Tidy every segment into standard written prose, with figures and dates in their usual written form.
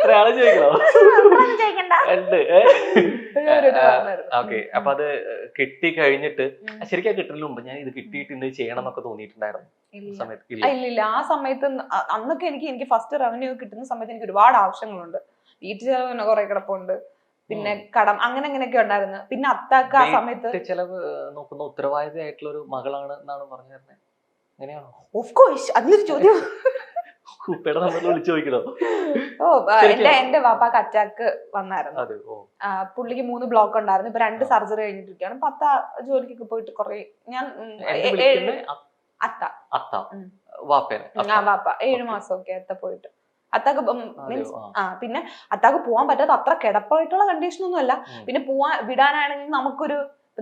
ഒരാള് ചോദിക്കണോ? ചോദിക്കണ്ട. ഉണ്ട്. ഓക്കെ, അപ്പൊ അത് കിട്ടി കഴിഞ്ഞിട്ട് ശരിക്കും കിട്ടുന്നതിന് മുമ്പ് ഞാൻ ഇത് കിട്ടിയിട്ട് ഇന്ന് ചെയ്യണം എന്നൊക്കെ തോന്നിയിട്ടുണ്ടായിരുന്നു സമയത്ത്? ഇല്ല, ആ സമയത്ത് അന്നൊക്കെ എനിക്ക് ഫസ്റ്റ് റവന്യൂ കിട്ടുന്ന സമയത്ത് എനിക്ക് ഒരുപാട് ആവശ്യങ്ങളുണ്ട്. വീട്ടു ചെലവ് കുറെ കിടപ്പുണ്ട്, പിന്നെ കടം, അങ്ങനെയൊക്കെ ഉണ്ടായിരുന്നു. പിന്നെ അത്താക്ക് ആ സമയത്ത് ചെലവ് നോക്കുന്ന ഉത്തരവാദിത്തമായിട്ടുള്ള ഒരു മകളാണ് എന്നാണ് പറഞ്ഞു തരുന്നത്. അങ്ങനെയാണോ? ഓഫ് കോഴ്സ്, അതിനൊരു ചോദ്യം. ചോദിക്കണോ? ഓ, എന്റെ വാപ്പാക്ക് അറ്റാക്ക് വന്നായിരുന്നു. പുള്ളിക്ക് 3 ബ്ലോക്ക് ഉണ്ടായിരുന്നു. ഇപ്പൊ 2 സർജറി കഴിഞ്ഞിട്ടിരിക്കുകയാണ്. അപ്പൊ അത്ത ജോലിക്കൊക്കെ പോയിട്ട് കുറെ ഞാൻ വാപ്പ 7 മാസമൊക്കെ അത്ത പോയിട്ട്. അത്താക്ക് മീൻസ് പിന്നെ അത്താക്ക് പോവാൻ പറ്റാത്ത അത്ര കിടപ്പായിട്ടുള്ള കണ്ടീഷൻ ഒന്നും അല്ല. പിന്നെ വിടാനാണെങ്കിൽ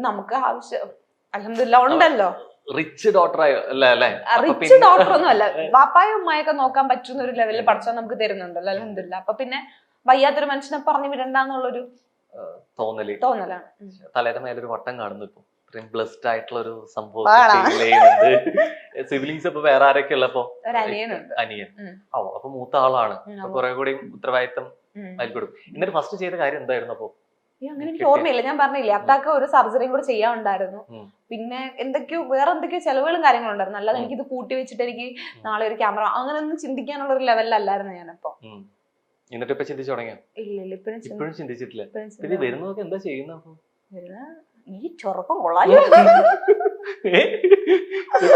നമുക്ക് ആവശ്യം അൽഹംദുലില്ലാഹ് ഉണ്ടല്ലോ. റിച്ച് ഡോട്ടർ റിച്ച് ഡോട്ടർ ഒന്നും അല്ല, വാപ്പായും ഉമ്മായൊക്കെ നോക്കാൻ പറ്റുന്ന ഒരു ലെവലിൽ പഠിച്ചാൽ നമുക്ക് തരുന്നുണ്ടല്ലോ അൽഹംദുലില്ലാഹ്. അപ്പൊ പിന്നെ വയ്യാത്തൊരു മനുഷ്യനെ പറഞ്ഞു വിടണ്ടെന്നുള്ളൊരു തോന്നലാണ്. തലയുടെ മേലൊരു വട്ടം കാണുന്നു. ഇപ്പൊ ഇത്രയും ബ്ലെസ്ഡ് ആയിട്ടുള്ള ഒരു സംഭവം. സിബ്ലിങ്സ് ഇപ്പൊ വേറെ ആരൊക്കെ ഉള്ളപ്പോ? അനിയൻ. അപ്പൊ മൂത്ത ആളാണ്, കുറെ കൂടി ഉത്തരവാദിത്തം ആയിക്കോടും. എന്നിട്ട് ഫസ്റ്റ് ചെയ്ത കാര്യം എന്തായിരുന്നു? അപ്പൊ അങ്ങനെ എനിക്ക് ഓർമ്മയില്ല. ഞാൻ പറഞ്ഞില്ലേ, അത്താക്ക് ഒരു സർജറിയും കൂടെ ചെയ്യാനുണ്ടായിരുന്നു. പിന്നെ വേറെ എന്തൊക്കെയോ ചെലവുകളും കാര്യങ്ങളും ഉണ്ടായിരുന്നു. അല്ലാതെ എനിക്കിത് കൂട്ടി വെച്ചിട്ട് എനിക്ക് നാളെ ഒരു ക്യാമറ അങ്ങനെ ഒന്നും ചിന്തിക്കാനുള്ള ഒരു ലെവലിലല്ലായിരുന്നു ഞാനപ്പോ. എന്നിട്ട് ഇപ്പൊ ചിന്തിച്ചു തുടങ്ങിയോ? ഇല്ല, ഇപ്പോഴും ചിന്തിച്ചിട്ടില്ല. ഇത് വരുന്നതൊക്കെ എന്താ ചെയ്യുന്ന? ഈ ചൊറക്കം കൊള്ളാലോ.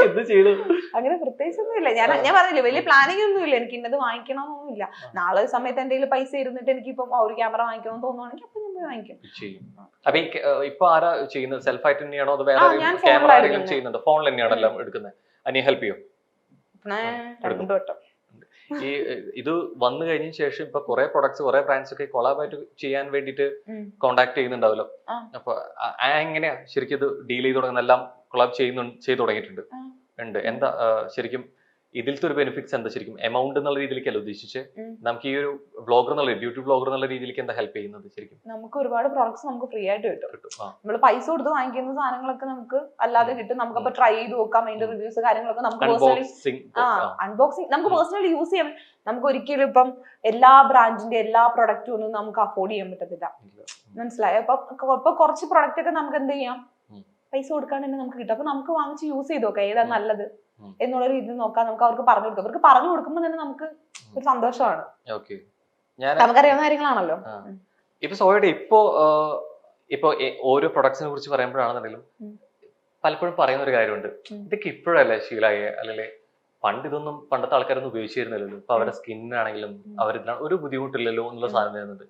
എന്ത് ചെയ്തു? അങ്ങനെ പ്രത്യേകിച്ചൊന്നും ഇല്ല. ഞാൻ പറഞ്ഞില്ലേ, വലിയ പ്ലാനിങ് ഒന്നും ഇല്ല. എനിക്ക് ഇന്നത് വാങ്ങിക്കണമെന്നൊന്നും ഇല്ല. നാളെ സമയത്ത് എന്തെങ്കിലും പൈസ ഇരുന്നിട്ട് എനിക്ക് ഇപ്പൊ ഒരു ക്യാമറ വാങ്ങിക്കണമെന്ന് തോന്നുവാണെങ്കിൽ അപ്പൊ ഞാൻ പോയി വാങ്ങിക്കും. അപ്പൊ ഇപ്പൊ ആരാ ചെയ്യുന്നത്? സെൽഫ് ആയിട്ട് തന്നെയാണോ അത് വേറെ ക്യാമറ ആരെങ്കിലും ചെയ്യുന്നുണ്ടോ? ഫോണിൽ തന്നെയാണോ എല്ലാം എടുക്കുന്നത്? അനിയ ഹെൽപ്പ് ചെയ്യോ? ഈ ഇത് വന്നു കഴിഞ്ഞ ശേഷം ഇപ്പൊ കുറെ പ്രൊഡക്ട്സ്, കുറെ ബ്രാൻഡ്സ് ഒക്കെ കൊളാബായിട്ട് ചെയ്യാൻ വേണ്ടിട്ട് കോണ്ടാക്ട് ചെയ്യുന്നുണ്ടാവല്ലോ. അപ്പൊ എങ്ങനെയാ ശരിക്കും ഇത് ഡീൽ ചെയ്ത് തുടങ്ങുന്ന? എല്ലാം കൊളാബ് ചെയ്തു തുടങ്ങിയിട്ടുണ്ട്. എന്താ ശരിക്കും ഇതിലത്തെ ഒരു ബെനിഫിറ്റ്സ് എന്താ? ശരിക്കും എമൗണ്ട് എന്നുള്ള രീതിയിലേക്കല്ല ഉദ്ദേശിച്ച്, നമുക്ക് ഈ ഒരു ബ്ലോഗർ എന്നുള്ള ബ്യൂട്ടി ബ്ലോഗർ എന്നുള്ള രീതിയിലേക്ക് എന്താ ഹെൽപ്പ് ചെയ്യുന്നത്? ശരിക്കും നമുക്ക് ഒരുപാട് പ്രോഡക്ട്സ് നമുക്ക് ഫ്രീ ആയിട്ട് കിട്ടും. നമ്മൾ പൈസ കൊടുത്ത് വാങ്ങിക്കുന്ന സാധനങ്ങളൊക്കെ നമുക്ക് അല്ലാതെ കിട്ടും. നമുക്കപ്പോ ട്രൈ ചെയ്ത് നോക്കാം. അതിന്റെ റിവ്യൂസ് കാര്യങ്ങളൊക്കെ നമുക്ക് അൺബോക്സിംഗ് നമുക്ക് പേഴ്സണലി യൂസ് ചെയ്യാം. നമുക്ക് ഒരിക്കലും ഇപ്പം എല്ലാ ബ്രാൻഡിന്റെ എല്ലാ പ്രൊഡക്റ്റും ഒന്നും നമുക്ക് അഫോർഡ് ചെയ്യാൻ പറ്റത്തില്ല. മനസ്സിലായോ? അപ്പൊ കുറച്ച് പ്രൊഡക്റ്റ് ഒക്കെ നമുക്ക് എന്ത് ചെയ്യാം, പൈസ കൊടുക്കാണ്ട് തന്നെ നമുക്ക് കിട്ടും. അപ്പൊ നമുക്ക് വാങ്ങിച്ച് യൂസ് ചെയ്ത് നോക്കാം ഏതാ നല്ലത് എന്നുള്ള രീതിയിൽ നോക്കാം. നമുക്ക് അവർക്ക് പറഞ്ഞു കൊടുക്കാം. അവർക്ക് പറഞ്ഞു കൊടുക്കുമ്പോൾ തന്നെ നമുക്ക് ഒരു സന്തോഷമാണ്. നമുക്കറിയാവുന്ന കാര്യങ്ങളാണല്ലോ. ഇപ്പൊ സോയുടെ ഇപ്പൊ ഓരോ പ്രൊഡക്ട്സിനെ കുറിച്ച് പറയുമ്പോഴാണെന്നുണ്ടെങ്കിലും പലപ്പോഴും പറയുന്ന ഒരു കാര്യമുണ്ട്, ഇതൊക്കെ ഇപ്പോഴല്ലേ ശീലായ, അല്ലെങ്കിൽ പണ്ട് ഇതൊന്നും പണ്ടത്തെ ആൾക്കാരൊന്നും ഉപയോഗിച്ചിരുന്നില്ലല്ലോ. ഇപ്പൊ അവരുടെ സ്കിന്നാണെങ്കിലും അവരിതിനാണ് ഒരു ബുദ്ധിമുട്ടില്ലല്ലോ എന്നുള്ള സാധനം വരുന്നുണ്ട്.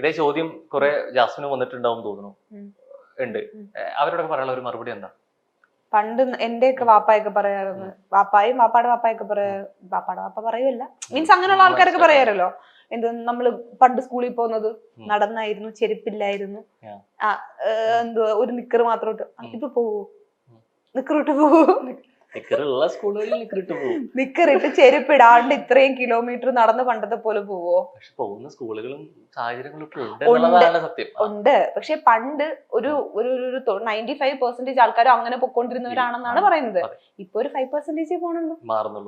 ഇതേ ചോദ്യം കുറെ ജാസ്മിന് വന്നിട്ടുണ്ടാവും തോന്നുന്നു. ഉണ്ട്. അവരോടൊക്കെ പറയാനുള്ള ഒരു മറുപടി എന്താ? പണ്ട് എന്റെയൊക്കെ വാപ്പായൊക്കെ പറയാറുണ്ട്, വാപ്പായും വാപ്പാടെ വാപ്പായൊക്കെ വാപ്പാടെ വാപ്പ പറയുമല്ല, മീൻസ് അങ്ങനെയുള്ള ആൾക്കാരൊക്കെ പറയാറല്ലോ, എന്ത് നമ്മള് പണ്ട് സ്കൂളിൽ പോകുന്നത് നടന്നായിരുന്നു, ചെരുപ്പില്ലായിരുന്നു, എന്തുവാ ഒരു നിക്കറ് മാത്രം ഇട്ട്. ഇപ്പൊ പോവോ? നിക്കറിട്ട് പോവോ? നിക്കറിട്ട് ചെരുപ്പിടാണ്ട് ഇത്രയും കിലോമീറ്റർ നടന്ന് പണ്ടത്തെ പോലെ പോവോ? പോകുന്ന സ്കൂളുകളും സാഹചര്യങ്ങളും ഉണ്ട്. പക്ഷെ പണ്ട് ഒരു 95% ആൾക്കാരും അങ്ങനെ പൊക്കോണ്ടിരുന്നവരാണെന്നാണ് പറയുന്നത്. ഇപ്പൊ ഒരു 5% പോണുള്ളൂ.